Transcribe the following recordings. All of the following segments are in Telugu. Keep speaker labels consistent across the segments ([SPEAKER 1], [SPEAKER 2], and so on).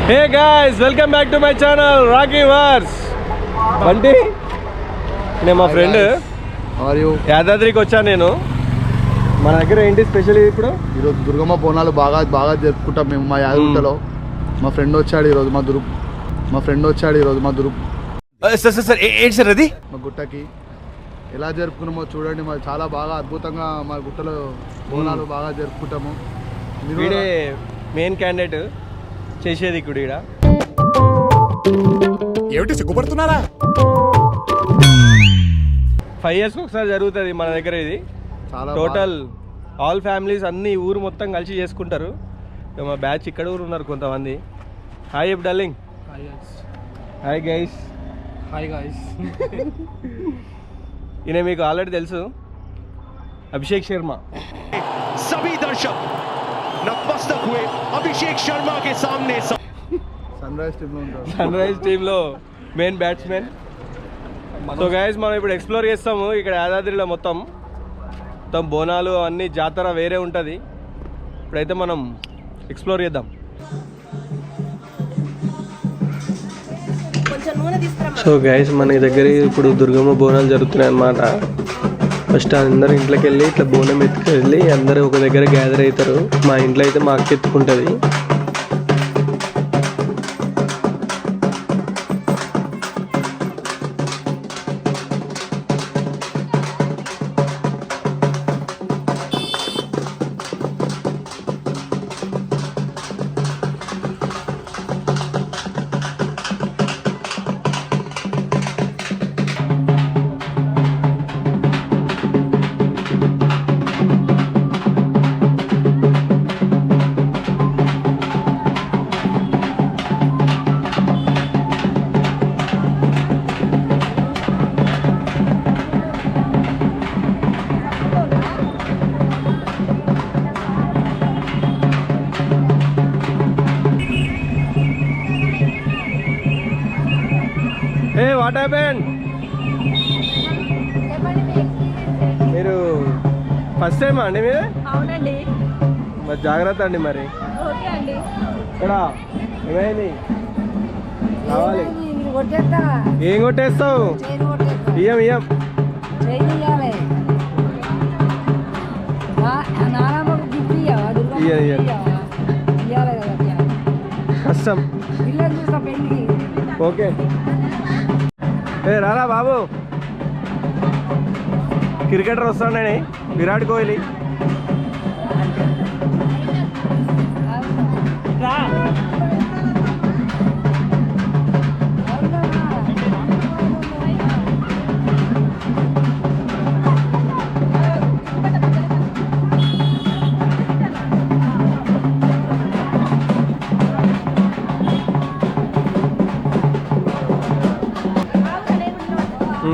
[SPEAKER 1] Hey guys, welcome back to my channel Rocky Wars. Bunty నేను మా ఫ్రెండ్ యాదాద్రికి వచ్చాను. నేను మన దగ్గర ఏంటి స్పెషల్ ఇప్పుడు?
[SPEAKER 2] ఈరోజు దుర్గమ్మ బోనాలు బాగా జరుపుకుంటాం మేము మా యాదగిరిలో. మా ఫ్రెండ్ వచ్చాడు ఈరోజు మా
[SPEAKER 1] సార్ ఏంటి సార్ అది?
[SPEAKER 2] మా గుట్టకి ఎలా జరుపుకున్నామో చూడండి. మరి చాలా బాగా అద్భుతంగా మా గుట్టలో బోనాలు బాగా జరుపుకుంటాము.
[SPEAKER 1] వీడే మెయిన్ క్యాండిడేట్ చేసేది ఇప్పుడు. ఇక్కడ
[SPEAKER 3] ఏమిటి సిగ్గుపడుతున్నారా?
[SPEAKER 1] 5 years ఒకసారి జరుగుతుంది మన దగ్గర. ఇది
[SPEAKER 2] చాలా
[SPEAKER 1] టోటల్ ఆల్ ఫ్యామిలీస్ అన్ని ఊరు మొత్తం కలిసి చేసుకుంటారు. మా బ్యాచ్ ఇక్కడ ఊరు ఉన్నారు కొంతమంది. హాయ్ ఎప్ డార్లింగ్. Hi guys. ఈయన మీకు ఆల్రెడీ తెలుసు, అభిషేక్ శర్మ.
[SPEAKER 4] सभी दर्शक नतमस्तक हुए अभिषेक शर्मा के सामने.
[SPEAKER 1] సన్ రైజ్ టీంలో మెయిన్ బ్యాట్స్మెన్. సో గైస్ మనం ఇప్పుడు ఎక్స్ప్లోర్ చేస్తాము ఇక్కడ యాదాద్రిలో. మొత్తం బోనాలు అన్ని జాతర వేరే ఉంటుంది. ఇప్పుడైతే మనం ఎక్స్ప్లోర్ చేద్దాం. సో గైస్ మన దగ్గర ఇప్పుడు దుర్గమ్మ బోనాలు జరుగుతున్నాయి అన్నమాట. ఫస్ట్ అందరు ఇంట్లోకి వెళ్ళి ఇట్లా బోనం ఎత్తుకెళ్ళి అందరూ ఒక దగ్గర గ్యాదర్ అవుతారు. మా ఇంట్లో అయితే మా అక్క ఎత్తుకుంటుంది. Hey, what happened? మీరు ఫస్ట్ టైం అండి మీరు?
[SPEAKER 5] అవునండి.
[SPEAKER 1] మరి జాగ్రత్త అండి. మరి
[SPEAKER 5] ఓకే అండి.
[SPEAKER 1] ఇక్కడ ఏమైంది? రావాలి.
[SPEAKER 5] కొట్టేస్తా.
[SPEAKER 1] ఏం కొట్టేస్తావు? ఇయ్యం
[SPEAKER 5] ఇయ్యాలి.
[SPEAKER 1] కష్టం. ఓకే ఏ రారా బాబు. క్రికెటర్ వస్తాడని విరాట్ కోహ్లీ.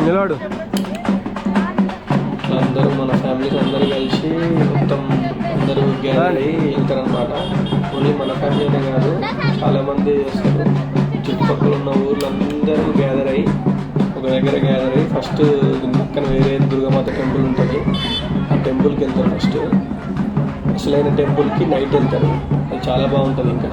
[SPEAKER 1] నిలబడు. అందరూ మన ఫ్యామిలీస్ అందరూ కలిసి మొత్తం అందరూ గ్యాదర్ అయ్యి వెళ్తారనమాట. ఓన్లీ మన ఫ్యామిలీనే కాదు, చాలామంది వస్తారు. చుట్టుపక్కల ఉన్న ఊర్లు అందరూ గ్యాదర్ అయ్యి ఒక దగ్గర గ్యాదర్ అయ్యి ఫస్ట్ పక్కన వేరే దుర్గామాత టెంపుల్ ఉంటుంది. ఆ టెంపుల్కి వెళ్తారు. ఫస్ట్ అసలైన టెంపుల్కి నైట్ వెళ్తారు. అది చాలా బాగుంటుంది. ఇంకా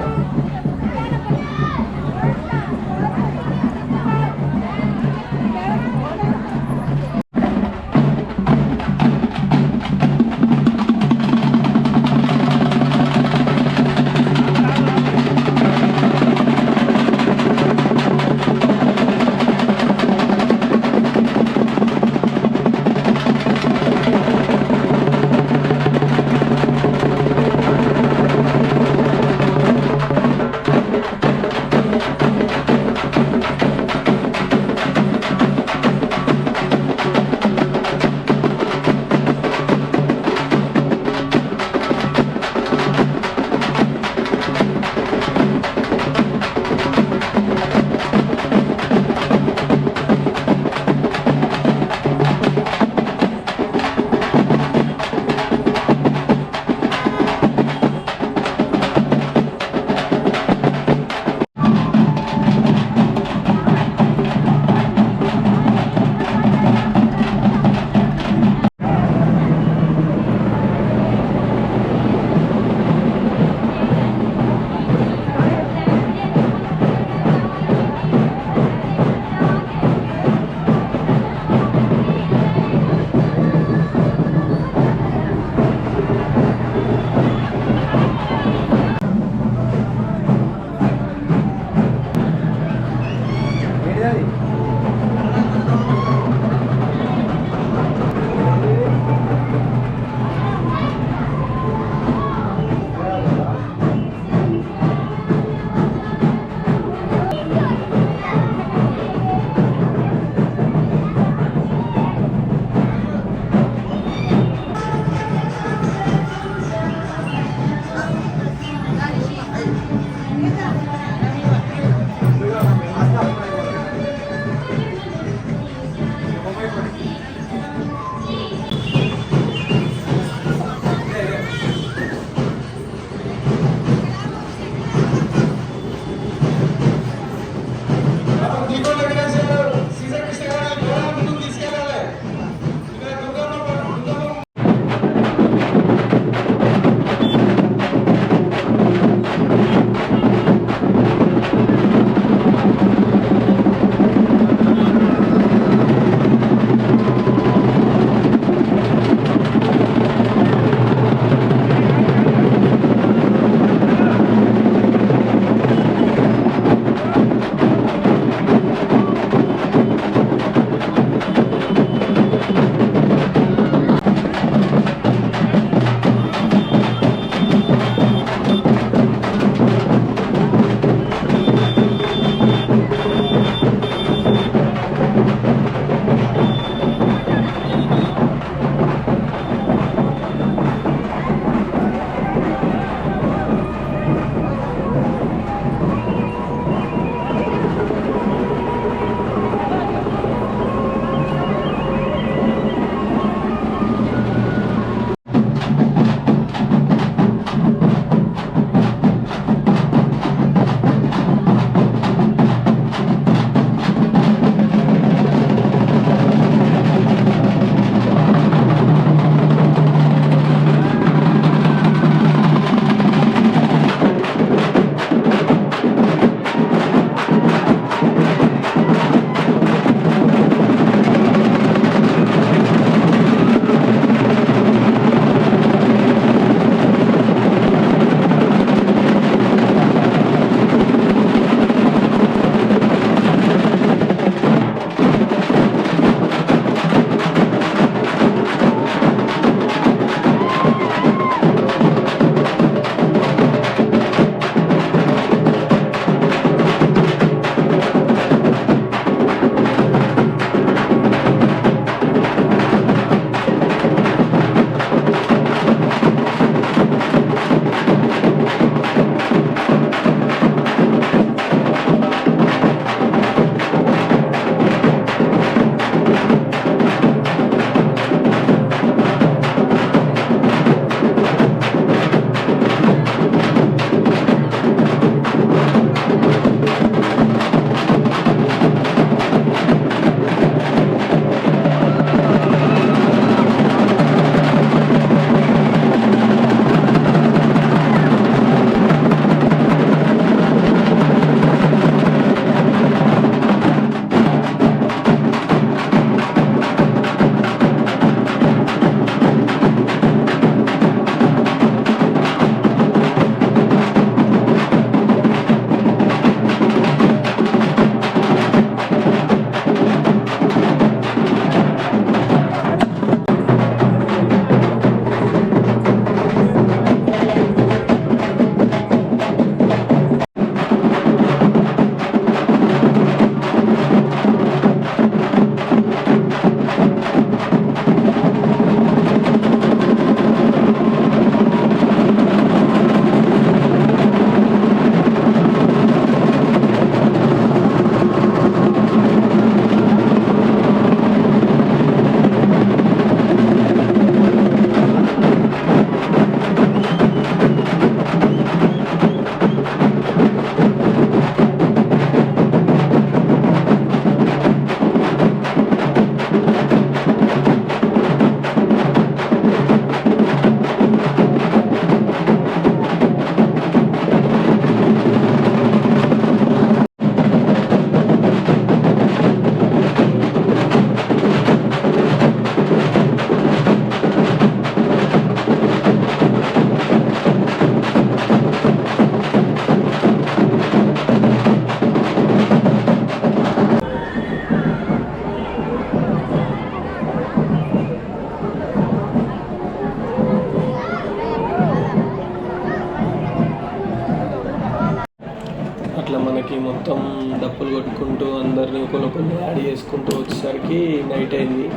[SPEAKER 1] ఇట్లా మనకి మొత్తం డప్పులు కొట్టుకుంటూ అందరినీ ఒకరిని యాడ్ చేసుకుంటూ వచ్చేసరికి నైట్ అయింది.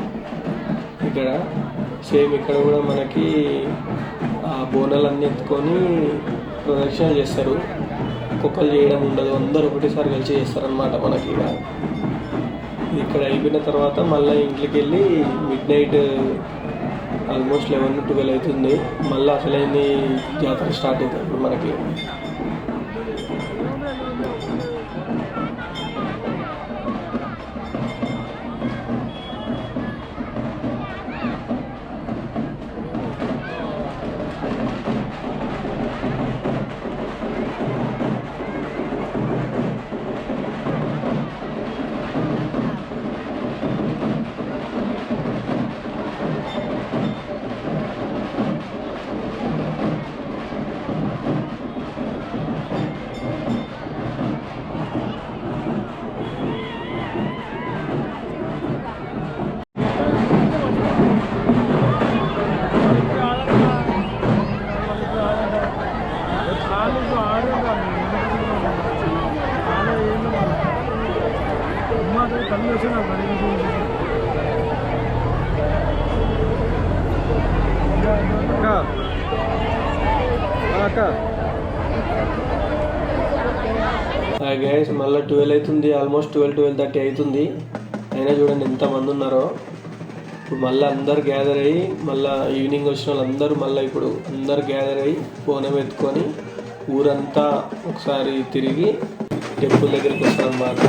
[SPEAKER 1] ఇక్కడ సేమ్ ఇక్కడ కూడా మనకి ఆ బోనాలన్నీ ఎత్తుకొని ప్రదక్షిణ చేస్తారు. ఒక్కొక్కరు చేయడం ఉండదు, అందరూ ఒకటేసారి కలిసి చేస్తారనమాట. మనకి ఇక్కడ అయిపోయిన తర్వాత మళ్ళీ ఇంట్లోకి వెళ్ళి మిడ్ నైట్ ఆల్మోస్ట్ 11-12 అవుతుంది. మళ్ళీ అసలైంది జాతర స్టార్ట్ అవుతుంది ఇప్పుడు మనకి. గైస్ మళ్ళీ 12 అవుతుంది, ఆల్మోస్ట్ 12-12:30 అవుతుంది. అయినా చూడండి ఎంతమంది ఉన్నారో. ఇప్పుడు మళ్ళీ అందరు గ్యాదర్ అయ్యి మళ్ళీ ఈవినింగ్ వచ్చిన వాళ్ళందరూ మళ్ళీ ఇప్పుడు అందరు గ్యాదర్ అయ్యి బోనం ఎత్తుకొని ఊరంతా ఒకసారి తిరిగి టెంపుల్ దగ్గరికి వస్తారన్నమాట.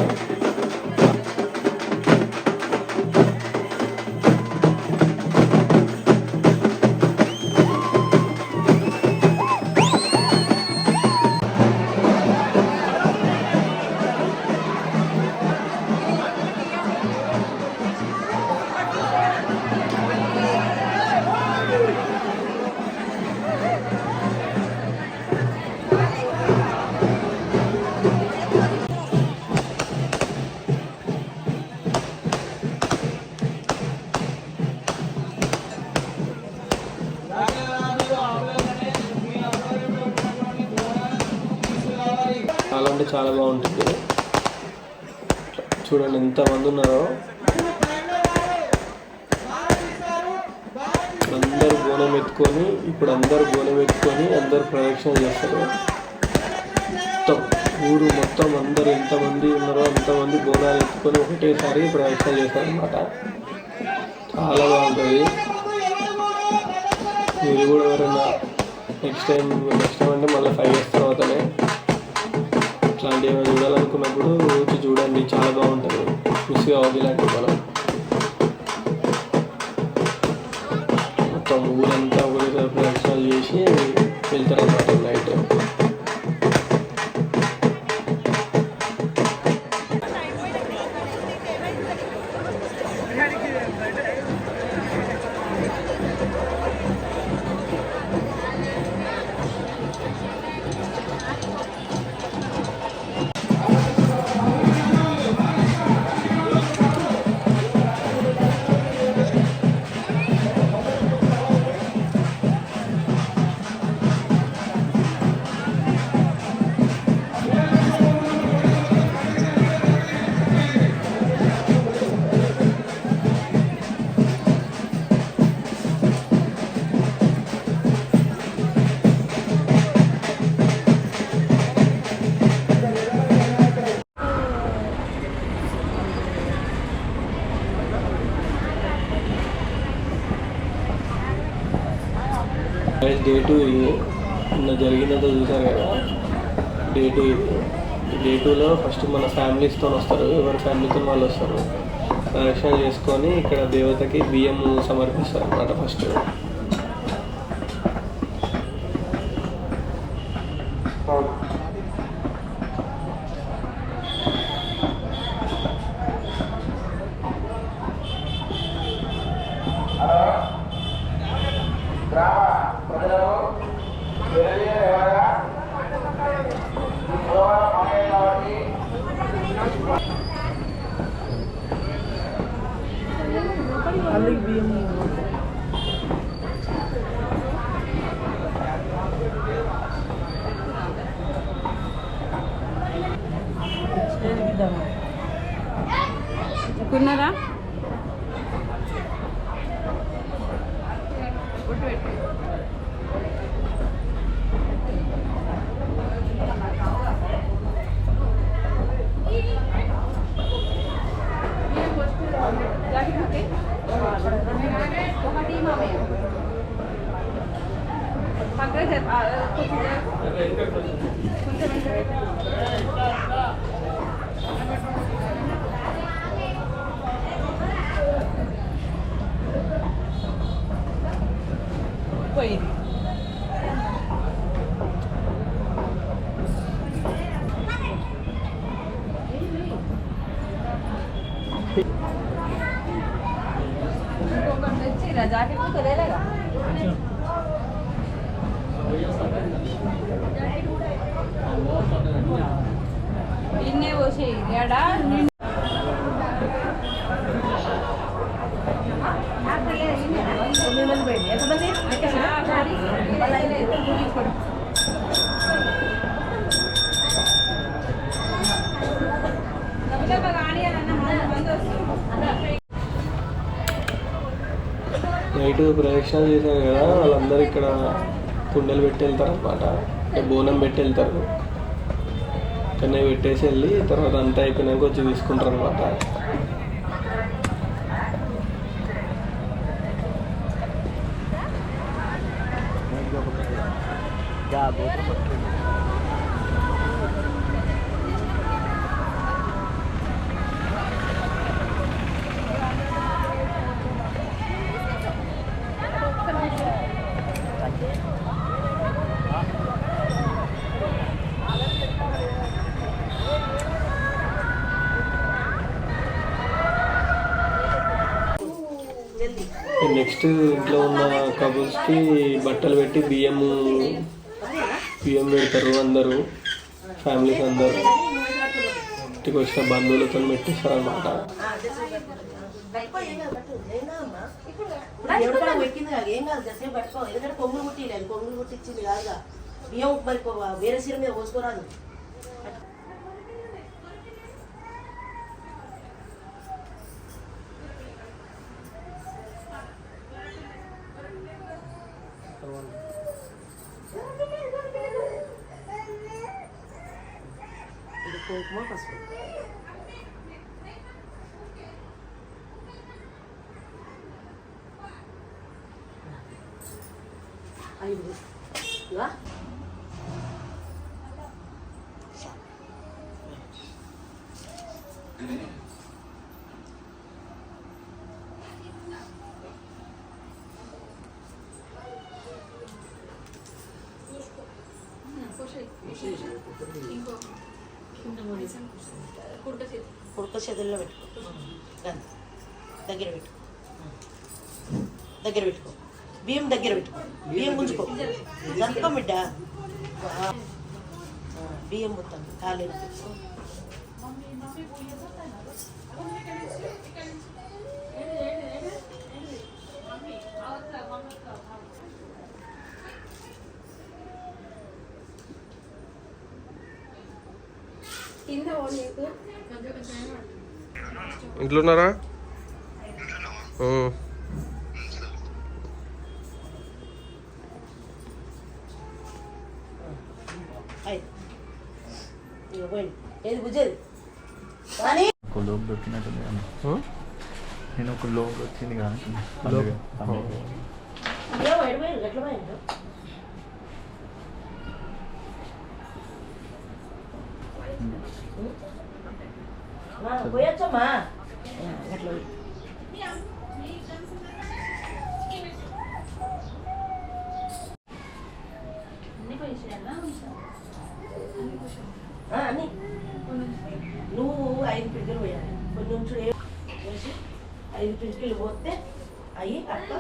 [SPEAKER 1] చాలా అంటే చాలా బాగుంటుంది. చూడండి ఎంతమంది ఉన్నారో. అందరూ బోనం ఎత్తుకొని అందరూ ప్రదక్షిణ చేస్తారు. మొత్తం ఊరు మొత్తం అందరూ ఎంతమంది ఉన్నారో అంతమంది బోనాలు ఎత్తుకొని ఒకటేసారి ప్రదక్షిణ చేస్తారు అన్నమాట. చాలా బాగుంటుంది. మీరు కూడా ఎవరైనా నెక్స్ట్ టైం అంటే మళ్ళీ 5 years తర్వాతనే ఇట్లాంటివి ఏమైనా చూడాలనుకున్నప్పుడు వచ్చి చూడండి, చాలా బాగుంటుంది. మిస్ కావద్దు ఇలాంటివి. మనం మొత్తం ఊరంతా ఒకటేసారి ప్రదక్షిణాలు చేసి వెళ్తారన్నమాట నైట్. డే 2 ఇది నిన్న జరిగినంత చూసారు కదా. డే 2 ఇది. డే 2లో ఫస్ట్ మన ఫ్యామిలీస్తో వస్తారు, ఎవరి ఫ్యామిలీతో వాళ్ళు వస్తారు. ప్రదక్షిణ చేసుకొని ఇక్కడ దేవతకి బియ్యం సమర్పిస్తారు అన్నమాట. ఫస్ట్
[SPEAKER 3] చేద్దాము. కొన్నారా? పోయింది. ఇంకొకటి తెచ్చిరా జాకెట్ తెలియలేగా. నిన్నే పోసి ఏడా
[SPEAKER 1] నైట్ ప్రదక్షిణాలు చేశారు కదా, వాళ్ళందరూ ఇక్కడ కుండలు పెట్టి వెళ్తారు అనమాట. బోనం పెట్టి వెళ్తారు. ఇక్కడనే పెట్టేసి వెళ్ళి తర్వాత అంతా అయిపోయినాక వచ్చి తీసుకుంటారు అనమాట. నెక్స్ట్ ఇంట్లో ఉన్న కపుల్స్కి బట్టలు పెట్టి బియ్యం పెడతారు. అందరూ ఫ్యామిలీస్ అందరూ ఇంటికి వచ్చిన బంధువులతో పెట్టిస్తారు అనమాట.
[SPEAKER 5] ఏం కాదు దశ పట్టుకో. ఎందుకంటే కొంగులు కుట్టిలేదు, కొంగులు కుట్టించింది కాదుగా. బియ్యం మరి వేరే సీర మీద పోసుకోరాదు. ఇది కుంకుమ పసుపు. ఐదు ఇలా కుడుక చేతుల్లో పెట్టుకో. దగ్గర పెట్టుకో, దగ్గర పెట్టుకో. బియ్యం దగ్గర పెట్టుకో. బియ్యం గుంజుకో. జరుపుకో బిడ్డ. బియ్యం మొత్తం కాలేదు.
[SPEAKER 1] ఇంట్లో ఉన్నారా?
[SPEAKER 5] ఏది గుజ్జేది కానీ
[SPEAKER 6] ఒక లోపు దొరికినట్టుంది కదా. నేను ఒక లోపు వచ్చింది కానీ
[SPEAKER 5] ఎట్లా పోయిండు పోయొచ్చమ్మా. ఎట్లా అన్నీ నువ్వు 5 పిడికలు పోయాలి. కొంచెం వేసి 5 పిడికలు పోతే అవి అట్లా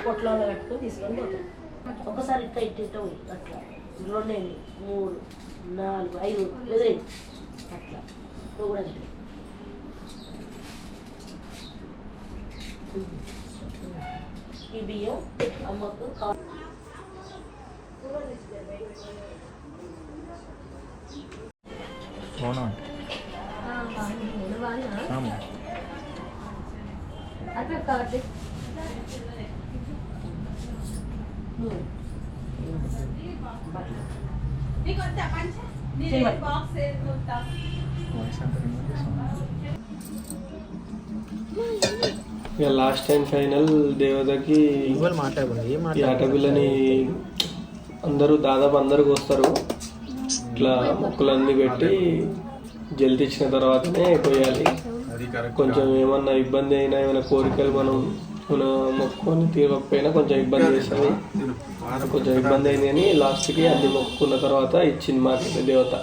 [SPEAKER 5] పొట్లో కట్టుకొని తీసుకొని పోతాం. ఒకసారి ఇట్లా ఇట్ట పోయి అట్లా 2 3 4 5 ఎదురైంది అట్లా. నువ్వు కూడా అంటే ఈ బియ్యం అమ్మకు
[SPEAKER 6] అవునా? ఆమా. వాయిస్ అంతా రిమూవ్ చేస్తాం.
[SPEAKER 1] ఇక లాస్ట్ టైం ఫైనల్ దేవతకి
[SPEAKER 6] ఇవాళ మాట్లాడకూడదు. ఏం
[SPEAKER 1] ఈ
[SPEAKER 6] మాట్లాడాలి?
[SPEAKER 1] ఆటపిల్లని అందరూ దాదాపు అందరికి వస్తారు. ఇట్లా మొక్కులన్నీ పెట్టి జల్ది ఇచ్చిన తర్వాతనే పోయాలి. కొంచెం ఏమన్నా ఇబ్బంది అయినా ఏమైనా కోరికలు మనం మొక్కుకొని తీరకపోయినా కొంచెం ఇబ్బంది చేస్తుంది. కొంచెం ఇబ్బంది అయింది కానీ లాస్ట్కి అన్ని మొక్కుకున్న తర్వాత ఇచ్చింది మాకైతే దేవత.